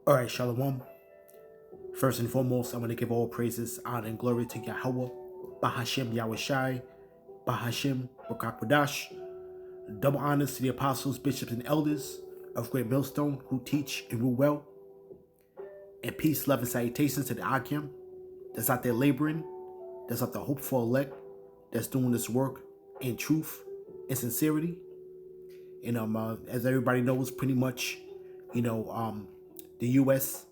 All right, Shalom. First and foremost, I want to give all praises, honor, and glory to Yahweh, Bahashem Yahushai, Bahashem Rakakwadash. Double honors to the apostles, bishops, and elders of Great Millstone who teach and rule well. And peace, love, and salutations to the Akim that's out there laboring, that's out there hope for elect, that's doing this work in truth and sincerity. And as everybody knows, pretty much, the U.S.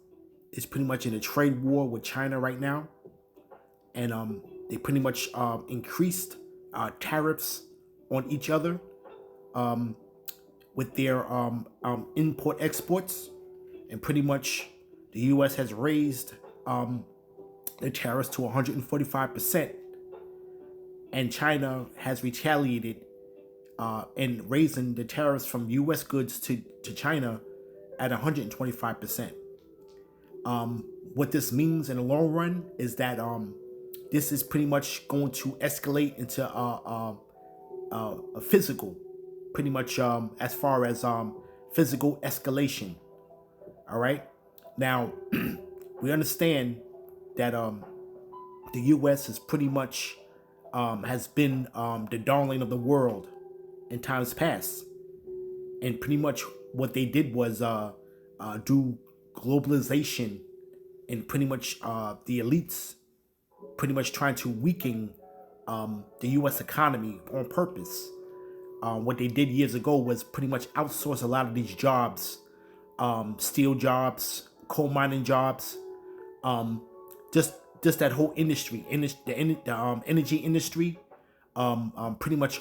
is pretty much in a trade war with China right now, and they pretty much increased tariffs on each other with their import exports, and pretty much the U.S. has raised the tariffs to 145%, and China has retaliated in raising the tariffs from U.S. goods to China at 125%. What this means in the long run is that this is pretty much going to escalate into a physical, pretty much as far as physical escalation. All right. Now we understand that the U.S. is pretty much has been the darling of the world in times past, and pretty much what they did was do globalization, and pretty much the elites pretty much trying to weaken the U.S. economy on purpose. What they did years ago was pretty much outsource a lot of these jobs, steel jobs, coal mining jobs, just that whole industry, the energy industry, pretty much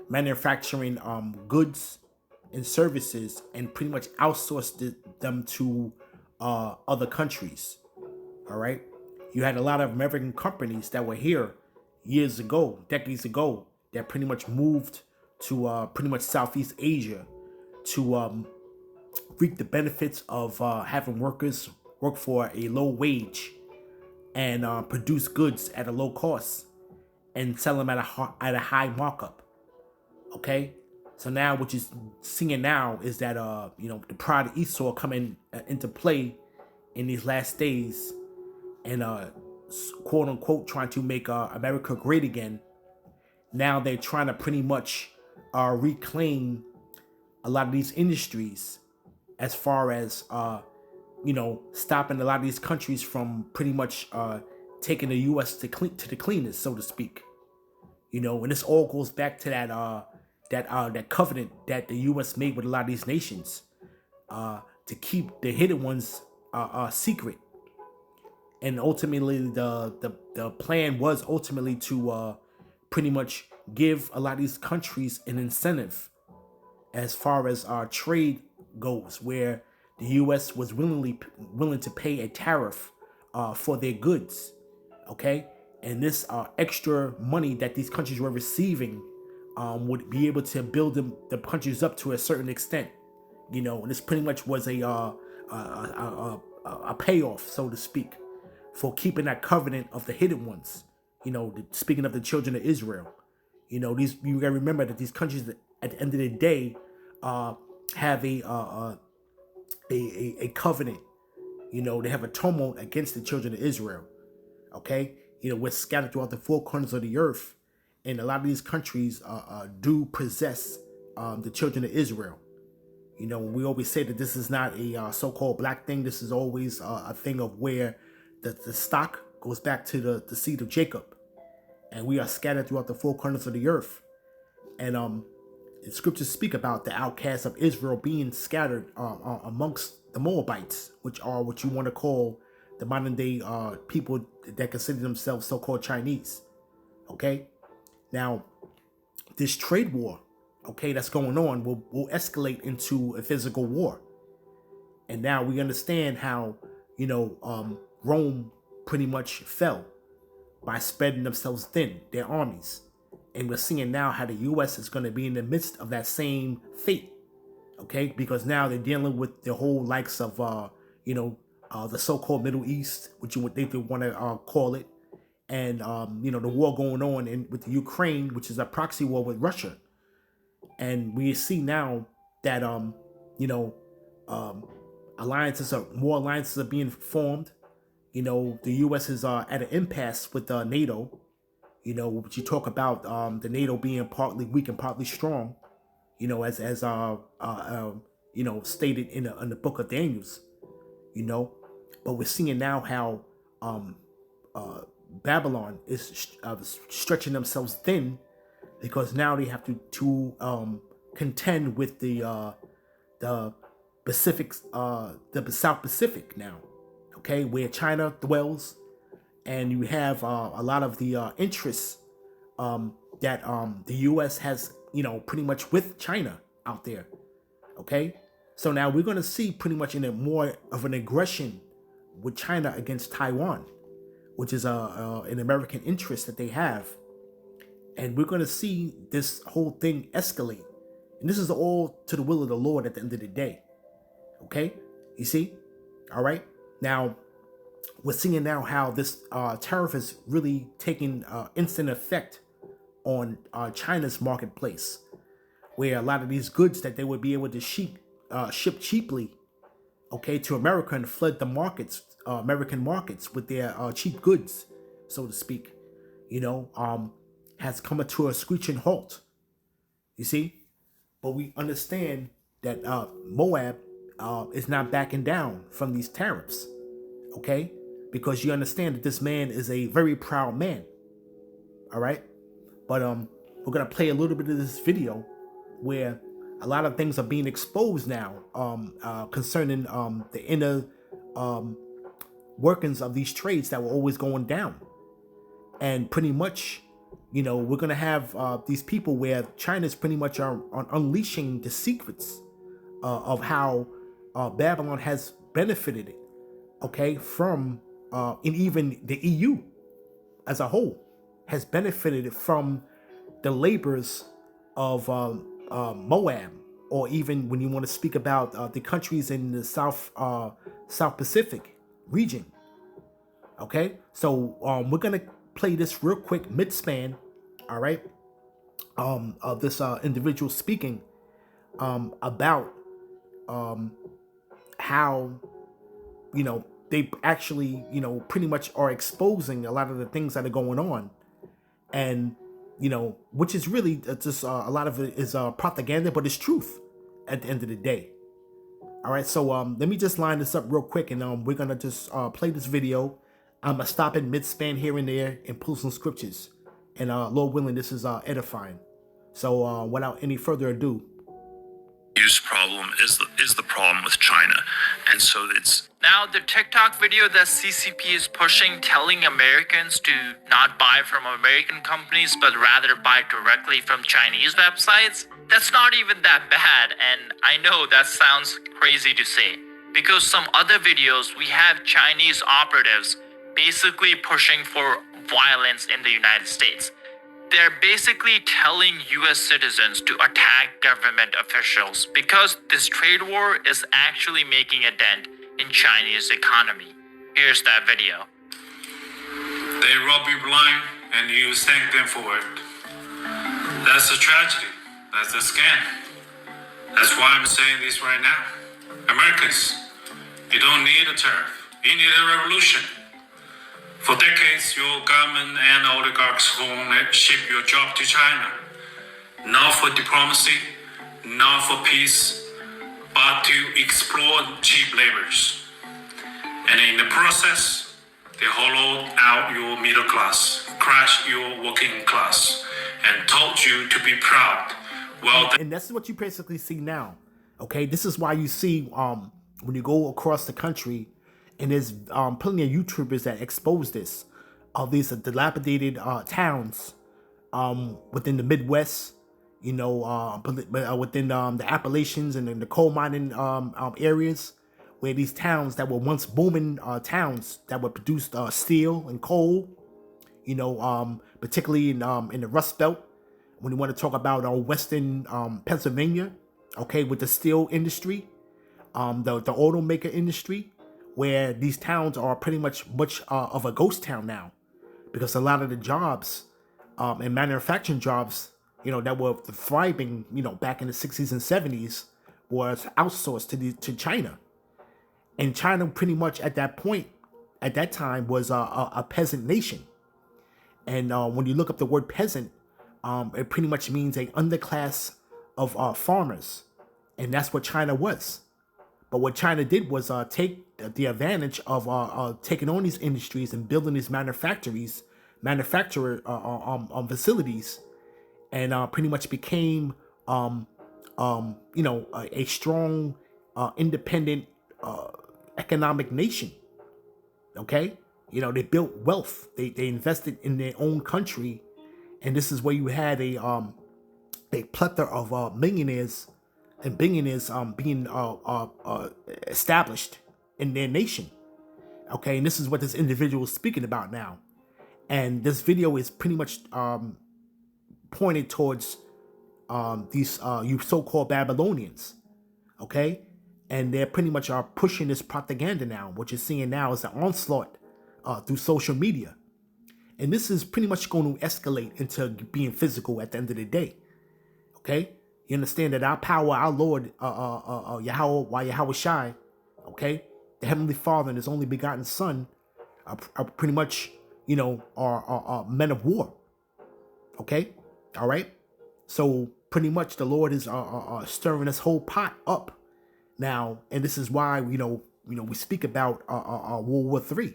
manufacturing goods and services, and pretty much outsourced them to other countries. All right, you had a lot of American companies that were here years ago, decades ago, that pretty much moved to pretty much Southeast Asia to reap the benefits of having workers work for a low wage and produce goods at a low cost and sell them at a high markup. Okay, so now what you're seeing now is that the pride of Esau coming into play in these last days, and quote unquote trying to make America great again. Now they're trying to pretty much reclaim a lot of these industries, as far as stopping a lot of these countries from pretty much taking the U.S. to the cleaners, so to speak. And this all goes back to that covenant that the U.S. made with a lot of these nations to keep the hidden ones secret. And ultimately, the plan was ultimately to pretty much give a lot of these countries an incentive as far as our trade goes, where the U.S. was willing to pay a tariff for their goods. Okay, and this extra money that these countries were receiving would be able to build the countries up to a certain extent. And this pretty much was a payoff, so to speak, for keeping that covenant of the hidden ones. Speaking of the children of Israel, you gotta remember that these countries, at the end of the day, have a covenant. They have a tumult against the children of Israel. Okay, we're scattered throughout the four corners of the earth, and a lot of these countries do possess the children of Israel. We always say that this is not a so-called black thing. This is always a thing of where the stock goes back to the seed of Jacob, and we are scattered throughout the four corners of the earth. And the scriptures speak about the outcasts of Israel being scattered amongst the Moabites, which are what you want to call the modern day people that consider themselves so-called Chinese. Okay, now this trade war, that's going on will escalate into a physical war. And now we understand how Rome pretty much fell by spreading themselves thin, their armies. And we're seeing now how the U.S. is going to be in the midst of that same fate. Okay, because now they're dealing with the whole likes of the so-called Middle East, which you would think they want to call it, and the war going on with the Ukraine, which is a proxy war with Russia. And we see now that more alliances are being formed. You know, the U.S. is at an impasse with NATO. You know, but you talk about the NATO being partly weak and partly strong. You know, you know, stated in the book of Daniel's. You know, but we're seeing now how Babylon is stretching themselves thin because now they have to contend with the Pacific, the South Pacific now, okay, where China dwells, and you have a lot of the interests that the U.S. has, you know, pretty much with China out there, okay. So now we're going to see pretty much in a more of an aggression with China against Taiwan, which is an American interest that they have. And we're going to see this whole thing escalate. And this is all to the will of the Lord at the end of the day. Okay? You see? All right? Now, we're seeing now how this tariff is really taking instant effect on China's marketplace, where a lot of these goods that they would be able to ship cheaply, okay, to America and flood the markets, American markets with their cheap goods, so to speak, you know, has come to a screeching halt. You see? But we understand that Moab is not backing down from these tariffs, okay? Because you understand that this man is a very proud man, all right? But we're gonna play a little bit of this video where a lot of things are being exposed now concerning the inner workings of these trades that were always going down. And pretty much, you know, we're going to have these people where China's pretty much on unleashing the secrets of how Babylon has benefited, okay, from, and even the EU as a whole has benefited from the labors of Moab, or even when you want to speak about the countries in the South Pacific region. Okay, so we're gonna play this real quick mid-span, all right, of this individual speaking about how, you know, they actually, you know, pretty much are exposing a lot of the things that are going on, and you know, which is really just a lot of it is propaganda, but it's truth at the end of the day. All right, so let me just line this up real quick, and we're gonna just play this video. I'm gonna stop in mid-span here and there and pull some scriptures, and Lord willing, this is edifying. So without any further ado, use problem is the problem with China, and so it's now the TikTok video that CCP is pushing, telling Americans to not buy from American companies but rather buy directly from Chinese websites. That's not even that bad, and I know that sounds crazy to say, because some other videos we have Chinese operatives basically pushing for violence in the United States. They're basically telling US citizens to attack government officials because this trade war is actually making a dent in Chinese economy. Here's that video. They rob you blind and you thank them for it. That's a tragedy. That's a scam. That's why I'm saying this right now. Americans, you don't need a tariff. You need a revolution. For decades, your government and oligarchs won't ship your job to China. Not for diplomacy, not for peace, but to exploit cheap laborers. And in the process, they hollowed out your middle class, crashed your working class, and told you to be proud. Well, and that's what you basically see now. Okay, this is why you see when you go across the country, and there's plenty of YouTubers that expose this, of these dilapidated towns within the Midwest, you know, within the Appalachians and in the coal mining areas, where these towns that were once booming towns that would produce steel and coal, you know, particularly in the Rust Belt, when you want to talk about Western Pennsylvania, okay, with the steel industry, the automaker industry, where these towns are pretty much of a ghost town now, because a lot of the jobs and manufacturing jobs, you know, that were thriving, you know, back in the 60s and 70s was outsourced to China. And China pretty much at that point, at that time, was a peasant nation. And when you look up the word peasant, it pretty much means a underclass of farmers. And that's what China was. But what China did was take the advantage of taking on these industries and building these manufacturer facilities, and pretty much became, a strong, independent economic nation. Okay, they built wealth. They invested in their own country, and this is where you had a plethora of millionaires and billionaires being established in their nation. Okay, and this is what this individual is speaking about now. And this video is pretty much pointed towards these you so-called Babylonians. Okay, and they're pretty much are pushing this propaganda now. What you're seeing now is an onslaught through social media, and this is pretty much going to escalate into being physical at the end of the day. Okay, you understand that our power, our Lord, Yahweh Shai, okay, the Heavenly Father and His only begotten Son, are pretty much, are men of war. Okay, all right. So pretty much the Lord is stirring this whole pot up now, and this is why we speak about World War III.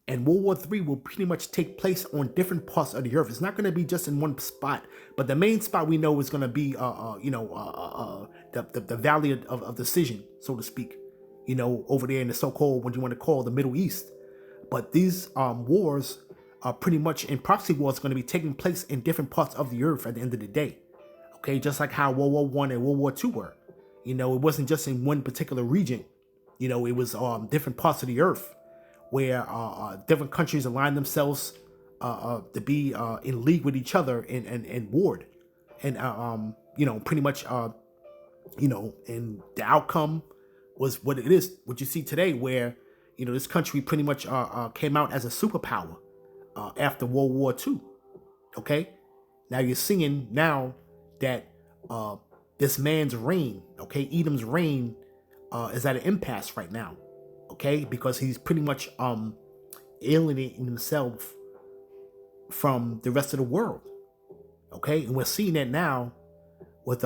And World War III will pretty much take place on different parts of the earth. It's not going to be just in one spot, but the main spot we know is going to be, the Valley of Decision, so to speak. Over there in the so-called, what you want to call the Middle East. But these wars are pretty much, in proxy wars, going to be taking place in different parts of the earth at the end of the day. Okay, just like how World War I and World War II were. It wasn't just in one particular region. It was different parts of the earth, where different countries align themselves to be in league with each other and warred. And, pretty much, and the outcome was what it is, what you see today, where, this country pretty much came out as a superpower after World War II. Okay? Now you're seeing now that this man's reign, okay, Edom's reign is at an impasse right now. Okay, because he's pretty much alienating himself from the rest of the world. Okay, and we're seeing that now with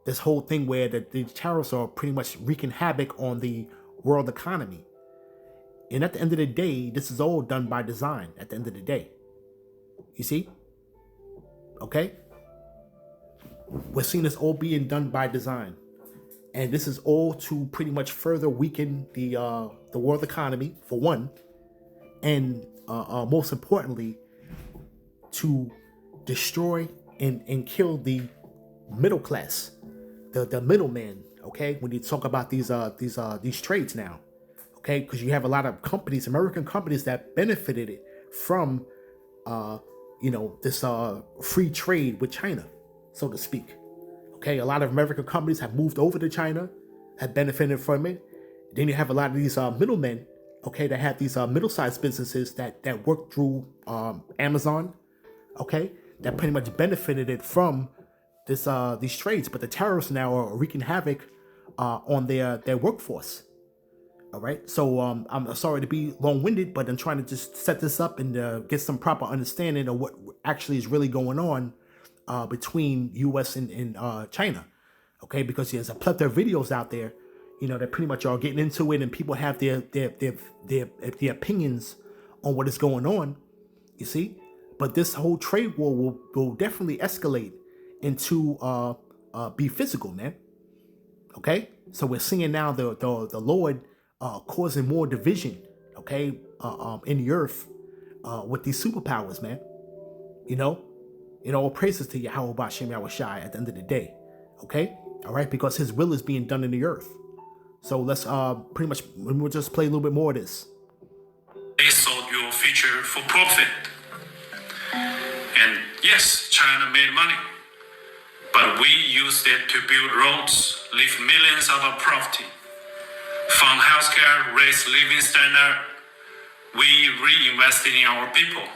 this whole thing where the tariffs are pretty much wreaking havoc on the world economy. And at the end of the day, this is all done by design. At the end of the day, you see, okay, we're seeing this all being done by design. And this is all to pretty much further weaken the world economy, for one, and most importantly, to destroy and kill the middle class, the middleman. Okay, when you talk about these trades now, okay, because you have a lot of companies, American companies, that benefited from this free trade with China, so to speak. Okay, a lot of American companies have moved over to China, have benefited from it. Then you have a lot of these middlemen, okay, that have these middle-sized businesses that work through Amazon, okay, that pretty much benefited it from these trades. But the tariffs now are wreaking havoc on their workforce. All right, so I'm sorry to be long-winded, but I'm trying to just set this up and get some proper understanding of what actually is really going on between U.S. and China, okay? Because there's a plethora of videos out there, that pretty much are getting into it, and people have their opinions on what is going on, you see. But this whole trade war will definitely escalate into be physical, man. Okay, so we're seeing now the Lord causing more division, okay, in the earth with these superpowers, man. All praises to Yahweh Bashem Yahweh Shai at the end of the day. Okay? All right? Because His will is being done in the earth. So let's pretty much, we'll just play a little bit more of this. They sold your future for profit. And yes, China made money. But we used it to build roads, lift millions out of poverty, fund healthcare, raise living standard. We reinvested in our people.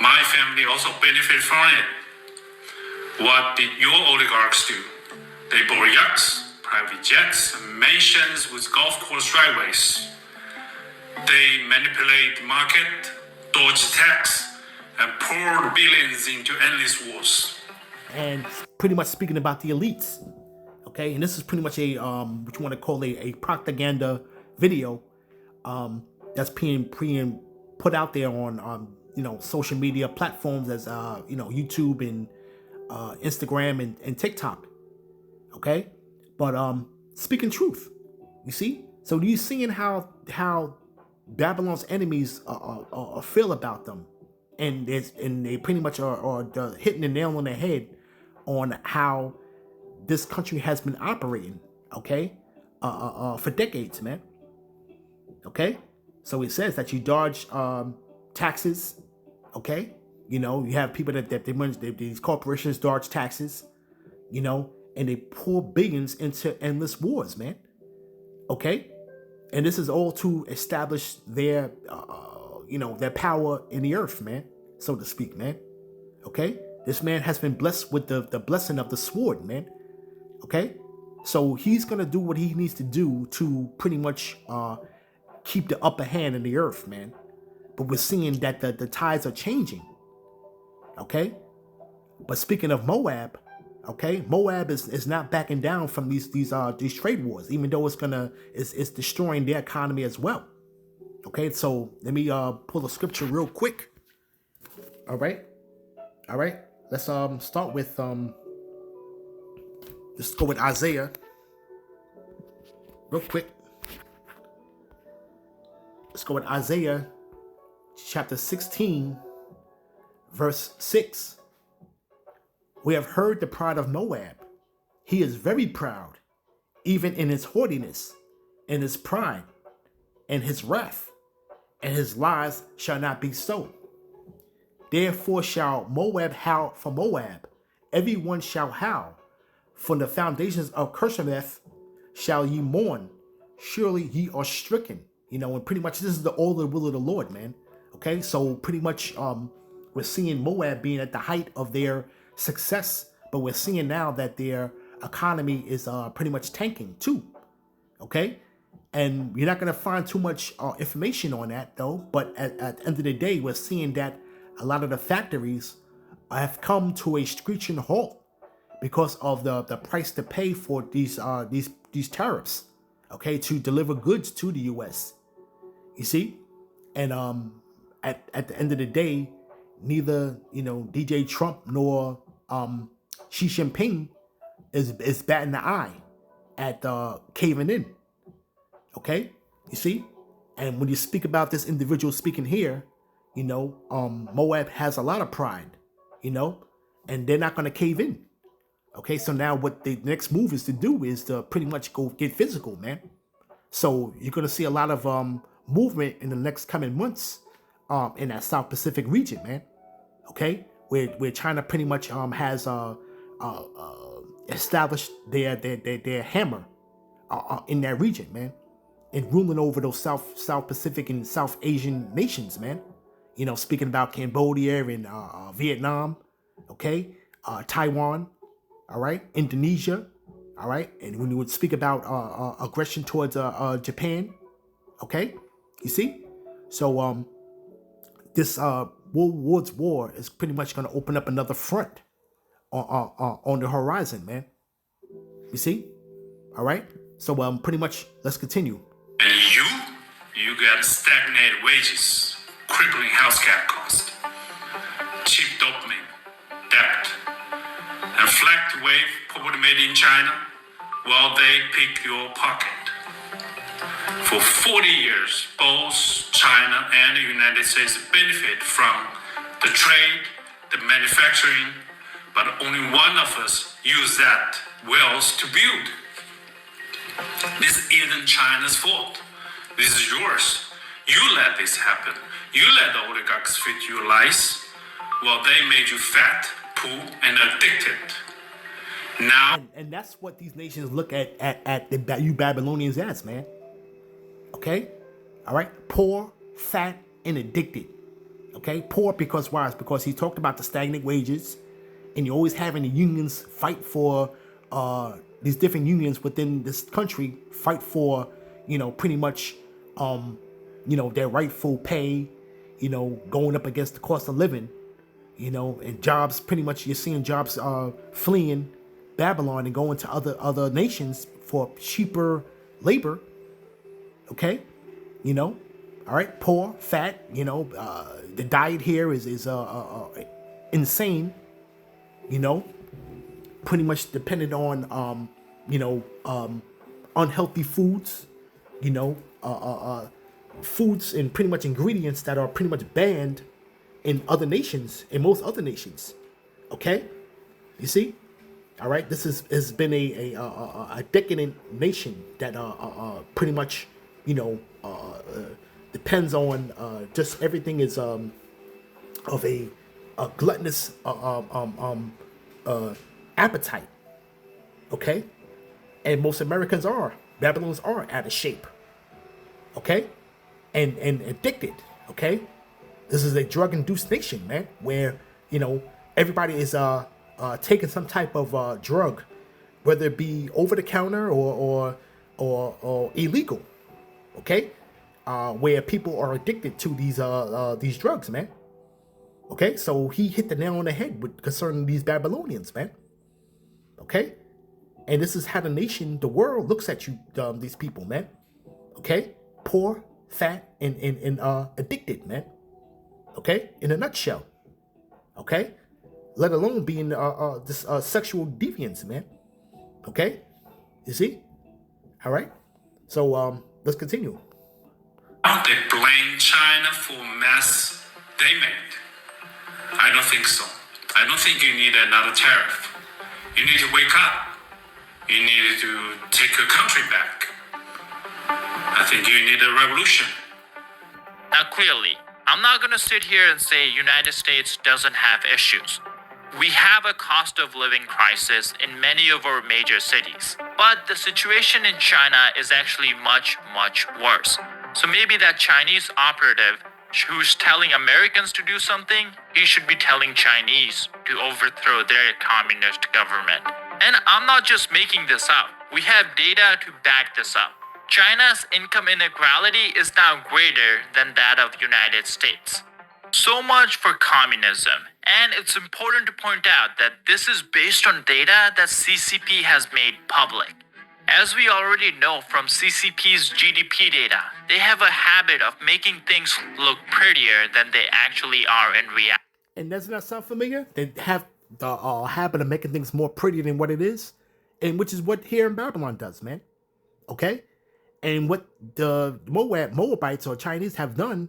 My family also benefited from it. What did your oligarchs do? They bought yachts, private jets, mansions with golf course driveways. They manipulate the market, dodge tax, and pour billions into endless wars. And pretty much speaking about the elites, okay, and this is pretty much a what you want to call a propaganda video that's being put out there on social media platforms as YouTube and Instagram and TikTok, okay. But speaking truth, you see. So you seeing how Babylon's enemies feel about them, and they pretty much are hitting the nail on the head on how this country has been operating, okay, for decades, man. Okay, so it says that you dodge taxes, okay. You have people that these corporations dodge taxes, and they pour billions into endless wars, man. Okay, and this is all to establish their, their power in the earth, man, so to speak, man. Okay, this man has been blessed with the blessing of the sword, man. Okay, so he's gonna do what he needs to do to pretty much keep the upper hand in the earth, man. But we're seeing that the tides are changing. Okay, but speaking of Moab, okay, Moab is not backing down from these trade wars, even though it's destroying their economy as well. Okay, so let me pull the scripture real quick. All right, let's start with let's go with Isaiah real quick. Let's go with Isaiah chapter 16 verse 6. We have heard the pride of Moab. He is very proud, even in his haughtiness, in his pride, and his wrath, and his lies shall not be so. Therefore shall Moab howl for Moab, everyone shall howl. From the foundations of Kirshemeth shall ye mourn, surely ye are stricken. And pretty much this is all the will of the Lord, man. Okay, so pretty much we're seeing Moab being at the height of their success, but we're seeing now that their economy is pretty much tanking too. Okay, and you're not going to find too much information on that though, but at the end of the day, we're seeing that a lot of the factories have come to a screeching halt because of the price to pay for these tariffs, okay, to deliver goods to the U.S. You see, and at the end of the day, neither DJ Trump nor Xi Jinping is batting the eye at caving in. Okay, you see, and when you speak about this individual speaking here, Moab has a lot of pride, and they're not going to cave in. Okay, so now what the next move is to do is to pretty much go get physical, man. So you're going to see a lot of movement in the next coming months in that South Pacific region, man. Okay, where China pretty much has established their hammer in that region, man, and ruling over those South Pacific and South Asian nations, man. Speaking about Cambodia and Vietnam, okay, Taiwan, all right, Indonesia, all right, and when you would speak about aggression towards Japan, okay, you see, so this World War's war is pretty much going to open up another front on the horizon, man. You see, all right, so pretty much let's continue. And you got stagnated wages, crippling healthcare cost, cheap dopamine, debt, and flagged wave poverty made in China while they pick your pocket. For 40 years, both China and the United States benefit from the trade, the manufacturing, but only one of us use that wealth to build. This isn't China's fault. This is yours. You let this happen. You let the oligarchs feed you lies while they made you fat, poor, and addicted. Now, and that's what these nations look at you Babylonians as, man. Okay, all right, poor, fat, and addicted. Okay, poor because why? It's because he talked about the stagnant wages, and you're always having the unions fight for these different unions within this country fight for, pretty much, their rightful pay, going up against the cost of living, and jobs. Pretty much, you're seeing jobs fleeing Babylon and going to other nations for cheaper labor. Okay, all right, poor, fat. The diet here is insane. Pretty much dependent on unhealthy foods. Foods and pretty much ingredients that are pretty much banned in most other nations. Okay, you see, all right. This has been a decadent nation that pretty much depends on just everything is of a gluttonous appetite. Okay, and most Babylonians are out of shape. Okay, and addicted. Okay, this is a drug-induced nation, man, where everybody is taking some type of drug, whether it be over the counter or illegal. Okay, where people are addicted to these drugs, man. Okay, so he hit the nail on the head concerning these Babylonians, man. Okay, and this is how the world looks at you, these people, man. Okay, poor, fat, and addicted, man. Okay, in a nutshell. Okay, let alone being this sexual deviance, man. Okay, you see? All right. So let's continue. They blame China for mess they made. I don't think so. I don't think you need another tariff. You need to wake up. You need to take your country back. I think you need a revolution. Now clearly, I'm not gonna sit here and say United States doesn't have issues. We have a cost of living crisis in many of our major cities. But the situation in China is actually much, much worse. So maybe that Chinese operative who's telling Americans to do something, he should be telling Chinese to overthrow their communist government. And I'm not just making this up. We have data to back this up. China's income inequality is now greater than that of United States. So much for communism. And it's important to point out that this is based on data that CCP has made public. As we already know from CCP's GDP data, they have a habit of making things look prettier than they actually are in reality. And doesn't that sound familiar? They have the habit of making things more pretty than what it is, and which is what here in Babylon does, man. Okay? And what the Moabites or Chinese have done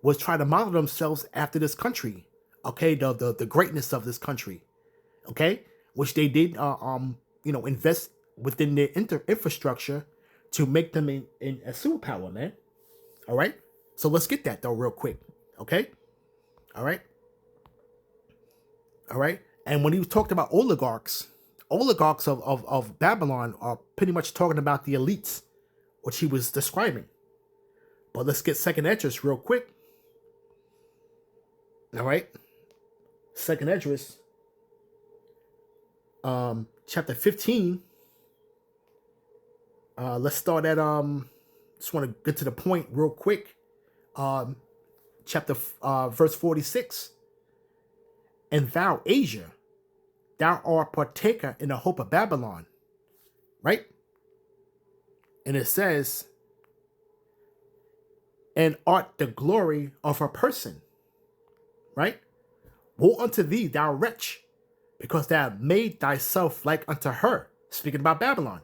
was try to model themselves after this country. Okay, the greatness of this country. Okay? Which they did invest within their infrastructure to make them in a superpower, man. All right? So let's get that though real quick. Okay? All right? All right? And when he talked about oligarchs of Babylon are pretty much talking about the elites, which he was describing. But let's get Second Esdras real quick. All right? Second Esdras, chapter 15. Let's start at just want to get to the point real quick. Chapter verse 46. And thou, Asia, thou art partaker in the hope of Babylon. Right? And it says, and art the glory of her person. Right? Woe unto thee, thou wretch, because thou hast made thyself like unto her, speaking about Babylon,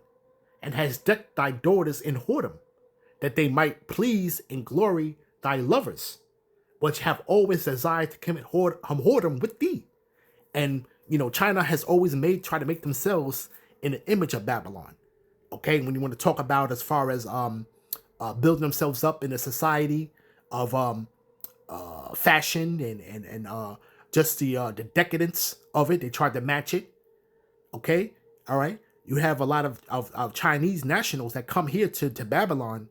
and hast decked thy daughters in whoredom, that they might please and glory thy lovers, which have always desired to commit whoredom with thee. And, China has always tried to make themselves in the image of Babylon. Okay, when you want to talk about as far as building themselves up in a society of fashion and just the decadence of it, they tried to match it. Okay, all right. You have a lot of Chinese nationals that come here to Babylon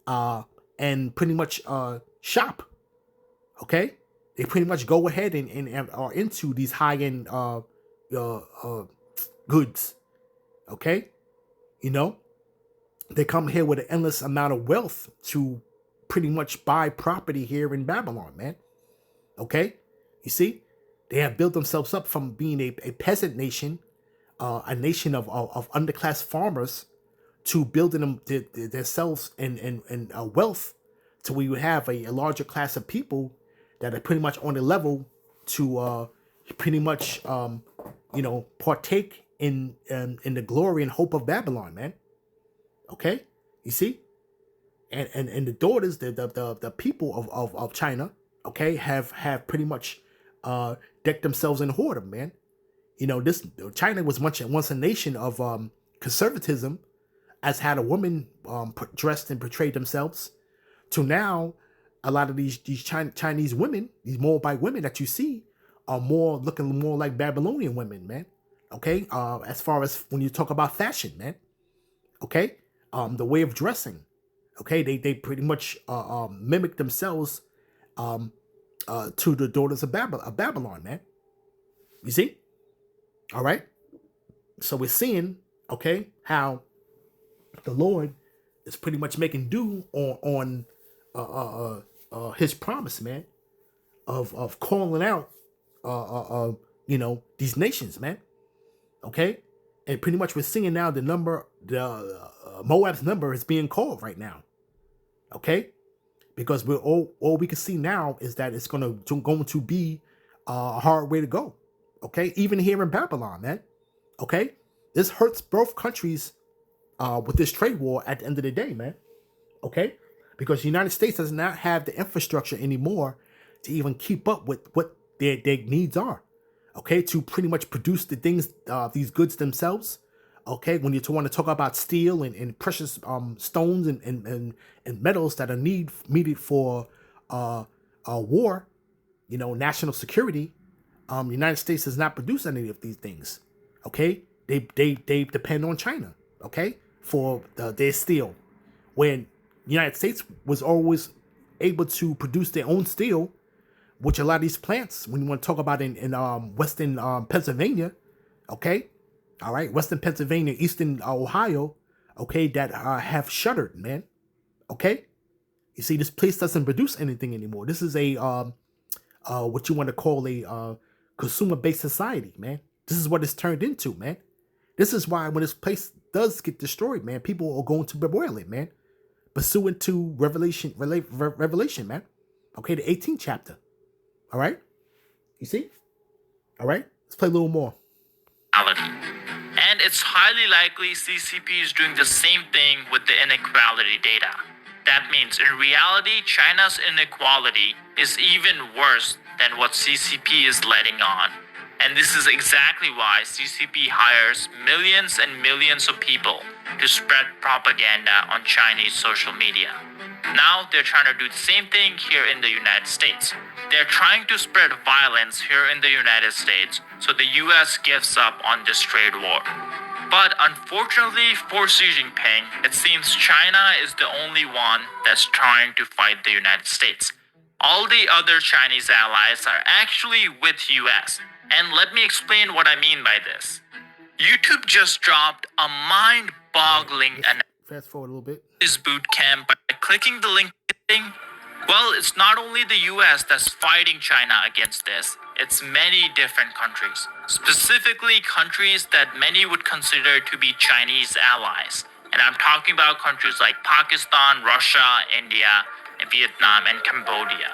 and pretty much shop. Okay, they pretty much go ahead and are into these high-end goods. Okay, you know, they come here with an endless amount of wealth to pretty much buy property here in Babylon, man. Okay, you see, they have built themselves up from being a peasant nation, a nation of underclass farmers, to building themselves and wealth, to where you have a larger class of people that are pretty much on the level to pretty much partake in the glory and hope of Babylon, man. Okay, you see, and the daughters, the people of China, okay, have pretty much decked themselves in whoredom, man. You know, this China was once a nation of conservatism, as had a woman dressed and portrayed themselves, to now a lot of these Chinese women, these Moabite women that you see, are looking more like Babylonian women, man. Okay, as far as when you talk about fashion, man. Okay, the way of dressing. Okay, they pretty much mimic themselves to the daughters of Babylon, man. You see? All right. So we're seeing, okay, how the Lord is pretty much making do on his promise, man, of calling out these nations, man. Okay, and pretty much we're seeing now the Moab's number is being called right now. Okay, because we're all we can see now is that it's going to be a hard way to go. Okay, even here in Babylon, man. Okay, this hurts both countries with this trade war at the end of the day, man. Okay, because the United States does not have the infrastructure anymore to even keep up with what their needs are. Okay, to pretty much produce the things, these goods themselves. Okay, when you want to talk about steel and precious stones and metals that are needed for war, national security, the United States does not produce any of these things. Okay, they depend on China. Okay, for their steel, when the United States was always able to produce their own steel, which a lot of these plants, when you want to talk about in Western Pennsylvania, okay, all right, Western Pennsylvania, Eastern Ohio, okay, that have shuttered, man. Okay, you see, this place doesn't produce anything anymore. This is a what you want to call a consumer-based society, man. This is what it's turned into, man. This is why when this place does get destroyed, man, people are going to bewail it, man. Pursuant to Revelation, man. Okay, the 18th chapter. All right, you see? All right, let's play a little more. And it's highly likely CCP is doing the same thing with the inequality data. That means in reality, China's inequality is even worse than what CCP is letting on. And this is exactly why CCP hires millions and millions of people to spread propaganda on Chinese social media. Now they're trying to do the same thing here in the United States. They're trying to spread violence here in the United States so the US gives up on this trade war. But unfortunately for Xi Jinping, it seems China is the only one that's trying to fight the United States. All the other Chinese allies are actually with US. And let me explain what I mean by this. YouTube just dropped a mind-boggling Fast forward a little bit. This boot camp by clicking the link. Well, it's not only the US that's fighting China against this, it's many different countries. Specifically countries that many would consider to be Chinese allies. And I'm talking about countries like Pakistan, Russia, India, Vietnam, and Cambodia.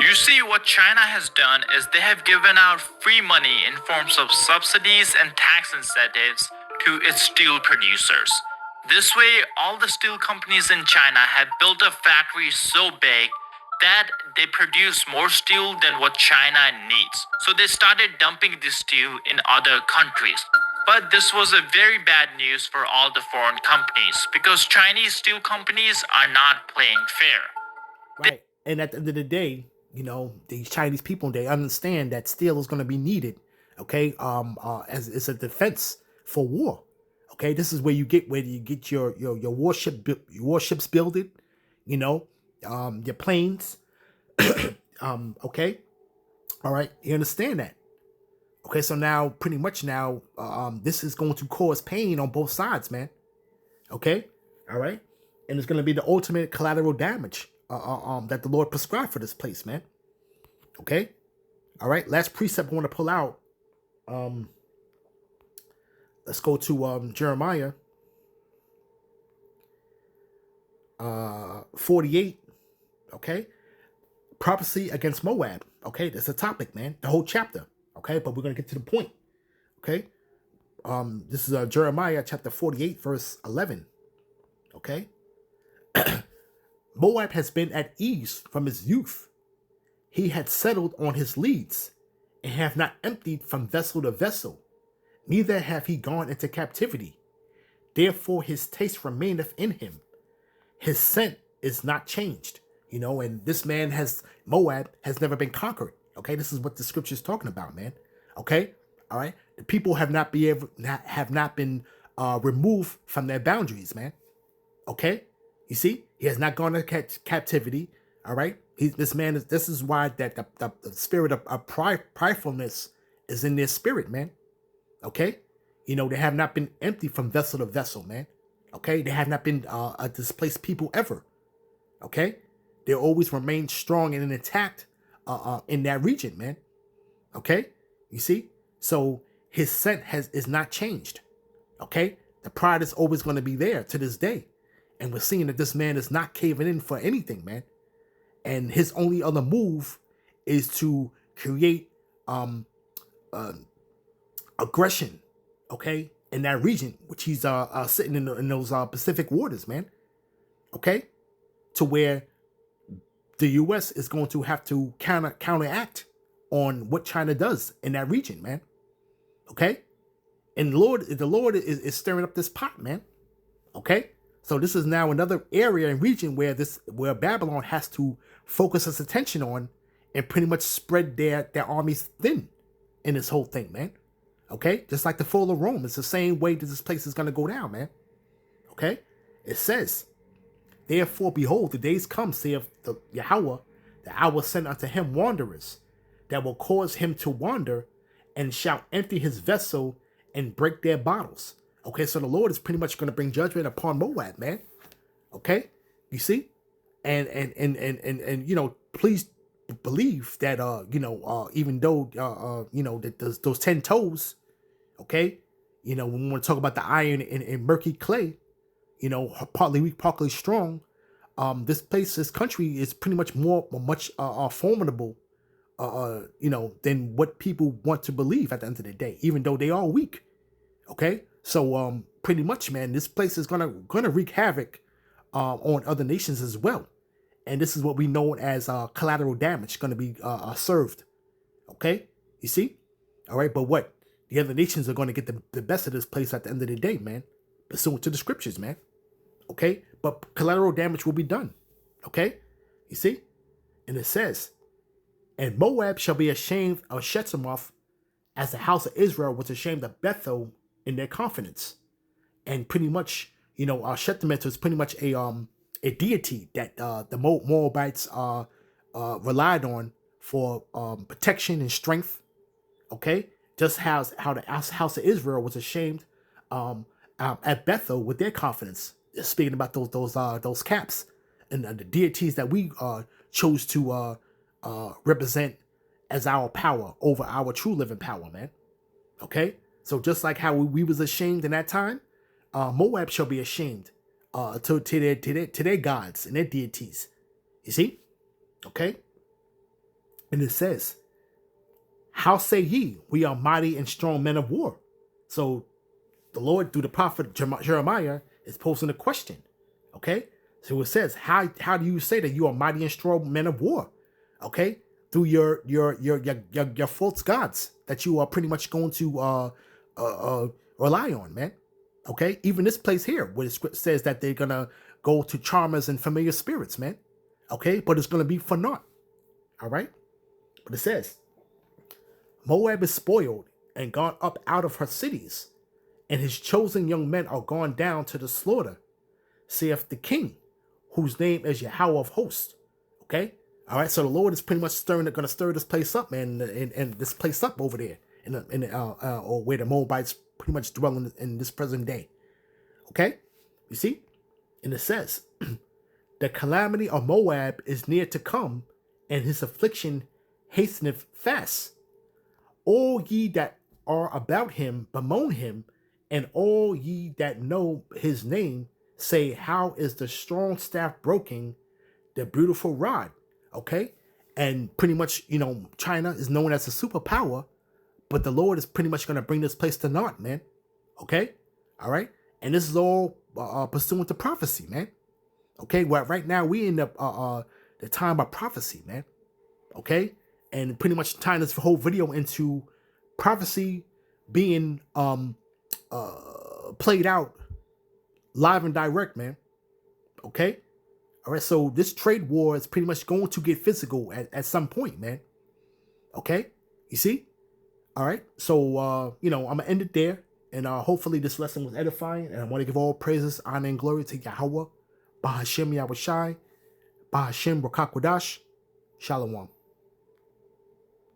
You see, what China has done is they have given out free money in forms of subsidies and tax incentives to its steel producers. This way, all the steel companies in China have built a factory so big that they produce more steel than what China needs. So they started dumping this steel in other countries. But this was a very bad news for all the foreign companies because Chinese steel companies are not playing fair. Right. And at the end of the day, these Chinese people, they understand that steel is going to be needed, okay, as it's a defense for war. Okay, this is where you get your warships builded, your planes. Okay, all right, you understand that, Okay, so now pretty much now this is going to cause pain on both sides, man. Okay, all right, and it's going to be the ultimate collateral damage that the Lord prescribed for this place, man. Okay, all right. Last precept I want to pull out. Let's go to Jeremiah 48. Okay, prophecy against Moab. Okay, that's a topic, man. The whole chapter. Okay, but we're gonna get to the point. Okay, this is Jeremiah chapter 48, verse 11. Okay, Moab has been at ease from his youth. He had settled on his leads, and have not emptied from vessel to vessel. Neither have he gone into captivity. Therefore his taste remaineth in him. His scent is not changed. You know, and this man Moab has never been conquered. Okay, this is what the scripture is talking about, man. Okay, all right. The people have not been removed from their boundaries, man. Okay, you see, he has not gone to captivity. All right, this is why that the spirit of pridefulness is in their spirit, man. Okay, you know, they have not been empty from vessel to vessel, man. Okay, they have not been a displaced people ever. Okay, they always remain strong and intact in that region, man. Okay, you see, so his scent is not changed. Okay, the pride is always going to be there to this day, and we're seeing that this man is not caving in for anything, man. And his only other move is to create aggression, okay, in that region, which he's sitting in those Pacific waters, man. Okay, to where the U.S. is going to have to counteract on what China does in that region, man. Okay, and the Lord is stirring up this pot, man. Okay, so this is now another area and region where Babylon has to focus its attention on and pretty much spread their armies thin in this whole thing, man. Okay, just like the fall of Rome, it's the same way that this place is going to go down, man. Okay, it says, therefore, behold, the days come, saith the Yahweh, that I will send unto him wanderers, that will cause him to wander, and shall empty his vessel and break their bottles. Okay, so the Lord is pretty much going to bring judgment upon Moab, man. Okay, you see, and you know, please believe that you know, even though you know that those 10 toes, okay, you know, when we want to talk about the iron and murky clay, you know, partly weak, partly strong, this country is pretty much much formidable, you know, than what people want to believe at the end of the day, even though they are weak. Okay, so pretty much, man, this place is gonna wreak havoc on other nations as well, and this is what we know as collateral damage going to be served. Okay, you see, all right, but what the other nations are going to get the best of this place at the end of the day, man, pursuant to the scriptures, man. Okay, but collateral damage will be done. Okay, you see, and it says, and Moab shall be ashamed of Shechemoth, as the house of Israel was ashamed of Bethel in their confidence. And pretty much, you know, Shechemoth is pretty much a deity that the Moabites relied on for protection and strength. Okay, just how the house of Israel was ashamed at Bethel with their confidence. Speaking about those caps and the deities that we chose to represent as our power over our true living power, man. Okay, so just like how we was ashamed in that time, Moab shall be ashamed to their gods and their deities. You see, okay, and it says, "How say ye, we are mighty and strong men of war?" So the Lord, through the prophet Jeremiah, is posing a question. Okay, so it says, how do you say that you are mighty and strong men of war? Okay, through your false gods that you are pretty much going to rely on, man. Okay, even this place here, where the script says that they're gonna go to charmers and familiar spirits, man. Okay, but it's gonna be for naught. All right, but it says, Moab is spoiled and gone up out of her cities, and his chosen young men are gone down to the slaughter, saith the king, whose name is Yahweh of hosts. Okay, all right, so the Lord is pretty much gonna stir this place up, man, and this place up over there or where the Moabites pretty much dwell in this present day. Okay, you see, and it says, the calamity of Moab is near to come, and his affliction hasteneth fast. All ye that are about him bemoan him, and all ye that know his name say, how is the strong staff broken, the beautiful rod? Okay, and pretty much, China is known as a superpower, but the Lord is pretty much going to bring this place to naught, man. Okay, all right, and this is all pursuant to prophecy, man. Okay, well, right now we in the time of prophecy, man. Okay, and pretty much tying this whole video into prophecy being played out live and direct, man. Okay, all right. So this trade war is pretty much going to get physical at some point, man. Okay, you see. All right. So I'm gonna end it there, and hopefully this lesson was edifying. And I want to give all praises, honor, and glory to Yahweh, Bahashem Yahushai, Bahashem Rakakwadash, Shalom.